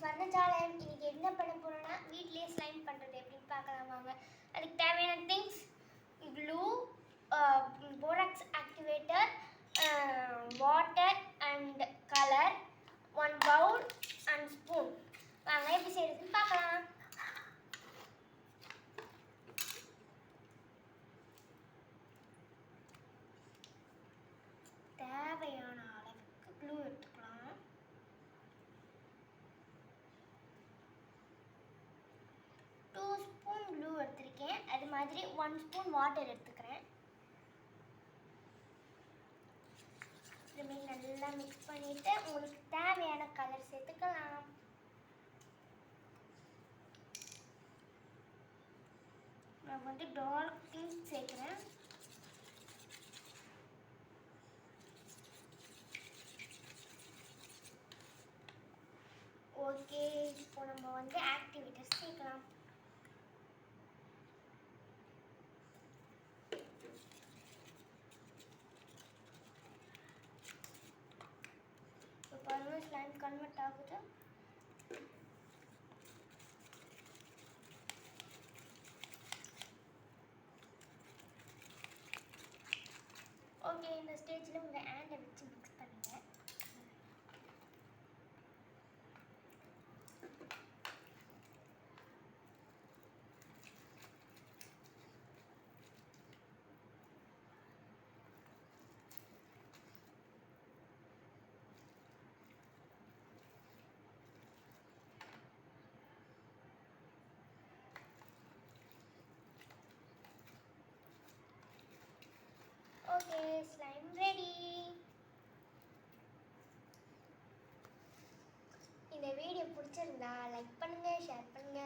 வர்ணஜாலம். இன்னைக்கு என்ன பண்ண போறோம்னா வீட்லயே ஸ்லைம் பண்றது எப்படின்னு பார்க்கலாம் வாங்க. அதுக்கு தேவையான things glue, borax activator, water and colour, 1 bowl and spoon. வாங்க எப்படி செய்யறதுன்னு பார்க்கலாம். தேவையான அளவுக்கு க்ளூ எடுத்துக்கலாம். டூ ஸ்பூன் க்ளூ எடுத்திருக்கேன். அது மாதிரி 1 ஸ்பூன் வாட்டர் எடுத்துக்கிறேன். இதுமாரி நல்லா மிக்ஸ் பண்ணிட்டு உங்களுக்கு தேவையான கலர் சேர்த்துக்கலாம். நான் வந்து டார்க் பிங்க் சேர்க்குறேன். ஓகே, இப்போ நம்ம வந்து ஆக்டிவேட்டர் சேர்க்கலாம். இப்போ பாருங்க ஸ்லைம் கன்வெர்ட் ஆகுது. ஓகே, இந்த ஸ்டேஜில் உங்கள் ஹேண்டை வச்சு மிக்ஸ் பண்ணுங்க. Okay, slime ready. இந்த வீடியோ பிடிச்சிருந்தா லைக் பண்ணுங்க, ஷேர் பண்ணுங்க.